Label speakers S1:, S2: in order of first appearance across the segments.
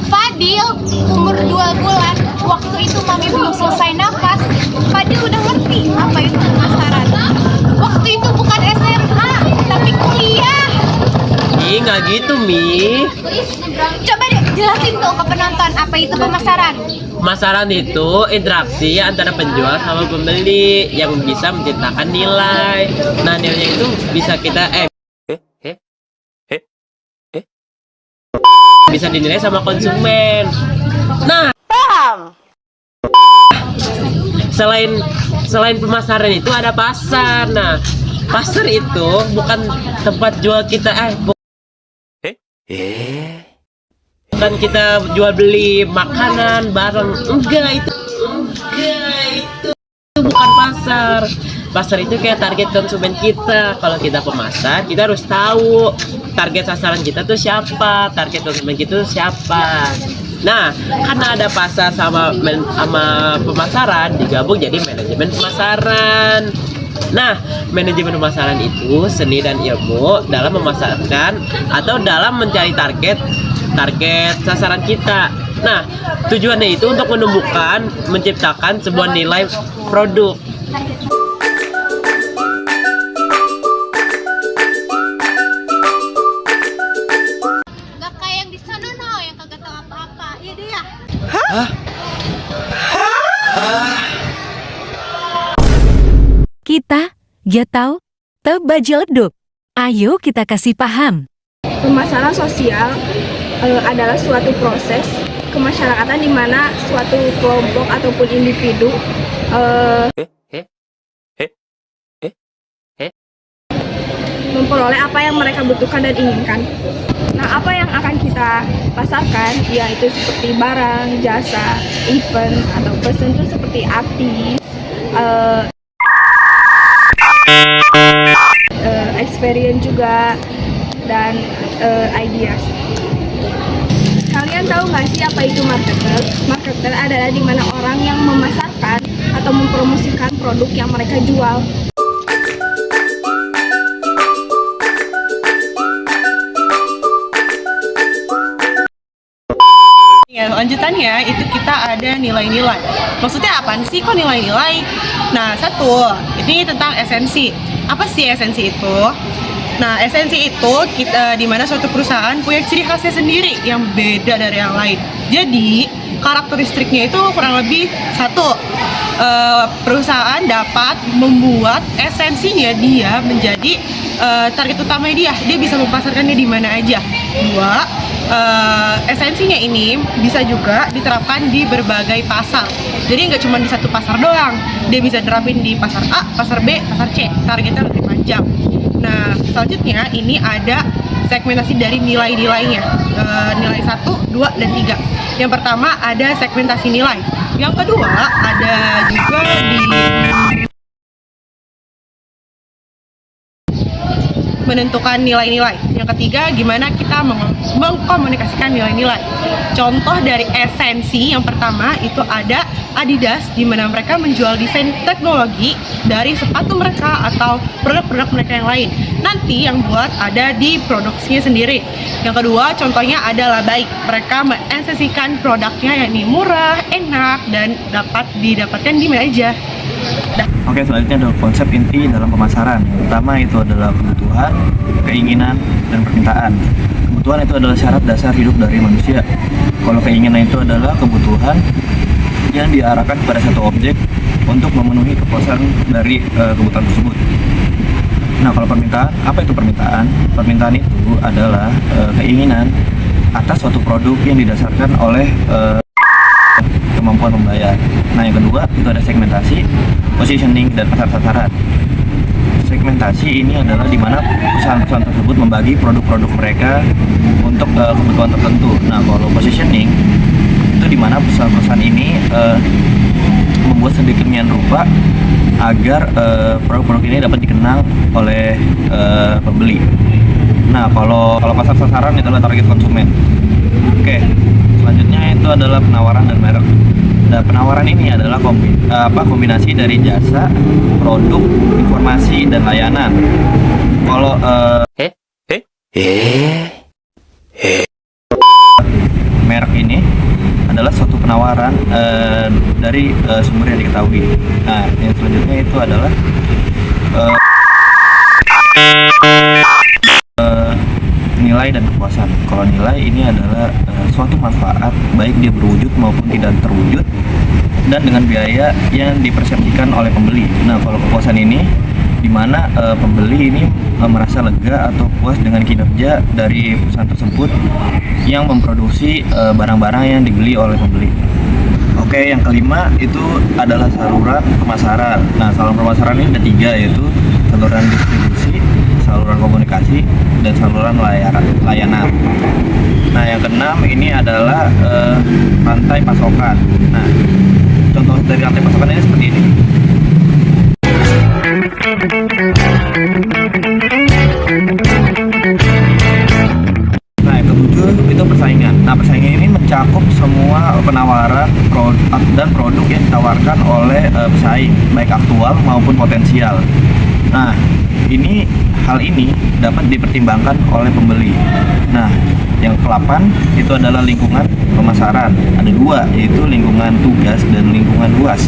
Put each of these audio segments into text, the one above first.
S1: Fadil, umur 2 bulan, waktu itu mami belum selesai nafas. Fadil udah ngerti apa itu pemasaran. Waktu itu bukan SMA, tapi kuliah.
S2: Ih, nggak gitu, Mi.
S1: Coba deh jelasin tuh ke penonton apa itu pemasaran.
S2: Pemasaran itu interaksi antara penjual sama pembeli yang bisa menciptakan nilai. Nah, nilainya itu bisa kita bisa dinilai sama konsumen. Nah, selain selain pemasaran itu ada pasar. Nah, pasar itu bukan tempat jual kita bukan kita jual beli makanan barang, enggak itu bukan pasar. Pasar itu kayak target konsumen kita. Kalau kita pemasar, kita harus tahu target sasaran kita tuh siapa, target konsumen kita tuh siapa. Nah, karena ada pasar sama pemasaran digabung jadi manajemen pemasaran. Nah, manajemen pemasaran itu seni dan ilmu dalam memasarkan atau dalam mencari target sasaran kita. Nah, tujuannya itu untuk menemukan, menciptakan sebuah nilai produk.
S1: Gak kayak yang di sana no, yang kagak tahu apa-apa. Iya deh ya.
S3: Kita, tahu, tebajeleduk. Ayo kita kasih paham.
S4: Pemasaran sosial adalah suatu proses kemasyarakatan di mana suatu kelompok ataupun individu memperoleh apa yang mereka butuhkan dan inginkan. Nah, apa yang akan kita pasarkan yaitu seperti barang, jasa, event, atau person itu seperti artis, experience juga, dan ideas. Kalian tahu nggak sih apa itu marketer? Marketer adalah di mana orang yang memasarkan atau mempromosikan produk yang mereka jual.
S5: Ya, lanjutannya itu kita ada nilai-nilai. Maksudnya apaan sih kok nilai-nilai? Nah, satu, ini tentang esensi. Apa sih esensi itu? Nah, esensi itu kita di mana suatu perusahaan punya ciri khasnya sendiri yang beda dari yang lain. Jadi, karakteristiknya itu kurang lebih satu, perusahaan dapat membuat esensinya dia menjadi target utamanya dia bisa memasarkannya di mana aja. Dua, esensinya ini bisa juga diterapkan di berbagai pasar. Jadi nggak cuma di satu pasar doang, dia bisa terapin di pasar A, pasar B, pasar C. Targetnya lebih panjang. Nah, selanjutnya ini ada segmentasi dari nilai-nilainya, nilai 1, 2, dan 3. Yang pertama ada segmentasi nilai. Yang kedua ada juga di menentukan nilai-nilai. Yang ketiga, gimana kita mengkomunikasikan nilai-nilai. Contoh dari esensi yang pertama itu ada Adidas, di mana mereka menjual desain teknologi dari sepatu mereka atau produk-produk mereka yang lain. Nanti yang buat ada di produksinya sendiri. Yang kedua, contohnya adalah baik. Mereka mengesensikan produknya yakni murah, enak, dan dapat didapatkan di mana aja.
S6: Oke, selanjutnya adalah konsep inti dalam pemasaran. Yang pertama itu adalah kebutuhan, keinginan, dan permintaan. Kebutuhan itu adalah syarat dasar hidup dari manusia. Kalau keinginan itu adalah kebutuhan yang diarahkan pada satu objek untuk memenuhi kepuasan dari kebutuhan tersebut. Nah, kalau permintaan, apa itu permintaan? Permintaan itu adalah keinginan atas suatu produk yang didasarkan oleh kemampuan membayar. Nah, yang kedua itu ada segmentasi, positioning, dan pasar sasaran. Segmentasi ini adalah di mana perusahaan-perusahaan tersebut membagi produk-produk mereka untuk kebutuhan tertentu. Nah, kalau positioning itu di mana perusahaan-perusahaan ini membuat sedemikian rupa agar produk-produk ini dapat dikenal oleh pembeli. Nah, kalau pasar sasaran itu adalah target konsumen. Oke, selanjutnya itu adalah penawaran dan merek. Nah, penawaran ini adalah kombinasi dari jasa, produk, informasi, dan layanan. Kalau ekonomi. Nah, yang selanjutnya itu adalah nilai dan kepuasan. Kalau nilai ini adalah suatu manfaat baik dia berwujud maupun tidak terwujud dan dengan biaya yang dipersepsikan oleh pembeli. Nah, kalau kepuasan ini di mana pembeli ini merasa lega atau puas dengan kinerja dari perusahaan tersebut yang memproduksi barang-barang yang dibeli oleh pembeli. Oke, yang kelima itu adalah saluran pemasaran. Nah, saluran pemasaran ini ada 3, yaitu saluran distribusi, saluran komunikasi, dan saluran layanan. Nah, yang keenam ini adalah rantai pasokan. Nah, contoh dari rantai pasokan ini seperti ini. Nah, yang ketujuh itu persaingan. Nah, persaingan ini mencakup semua penawaran dan produk yang ditawarkan oleh pesaing, baik aktual maupun potensial. Nah, hal ini dapat dipertimbangkan oleh pembeli. Nah, yang ke-8 itu adalah lingkungan pemasaran. Ada 2, yaitu lingkungan tugas dan lingkungan luas.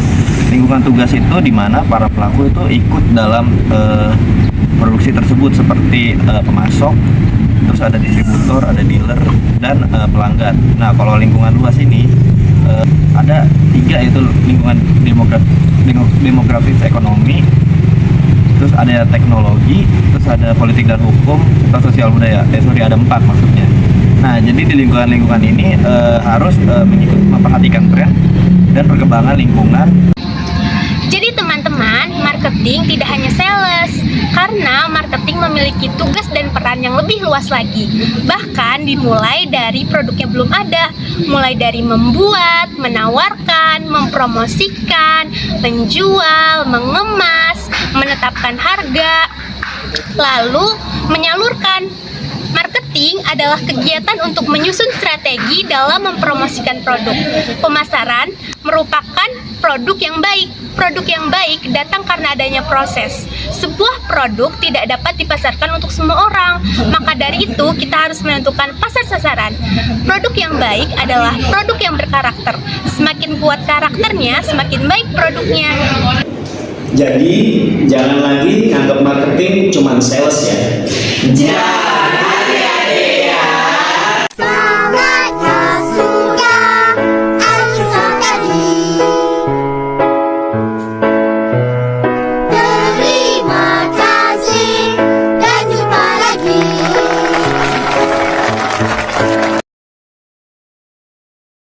S6: Lingkungan tugas itu di mana para pelaku itu ikut dalam produksi tersebut seperti pemasok, terus ada distributor, ada dealer, dan pelanggan. Nah, kalau lingkungan luas ini ada 3, yaitu lingkungan demografis ekonomi, terus ada teknologi, terus ada politik dan hukum, serta sosial budaya. Ada 4 maksudnya. Nah, jadi di lingkungan-lingkungan ini harus memperhatikan tren dan perkembangan lingkungan.
S1: Jadi teman-teman, marketing tidak hanya sales, karena marketing memiliki tugas dan peran yang lebih luas lagi. Bahkan dimulai dari produk yang belum ada, mulai dari membuat, menawarkan, mempromosikan, menjual, mengemas, menetapkan harga, lalu menyalurkan. Marketing adalah kegiatan untuk menyusun strategi dalam mempromosikan produk. Pemasaran merupakan produk yang baik. Produk yang baik datang karena adanya proses. Sebuah produk tidak dapat dipasarkan untuk semua orang. Maka dari itu, kita harus menentukan pasar sasaran. Produk yang baik adalah produk yang berkarakter. Semakin kuat karakternya, semakin baik produknya.
S7: Jadi, jangan lagi nganggap marketing cuma sales ya.
S1: Jangan.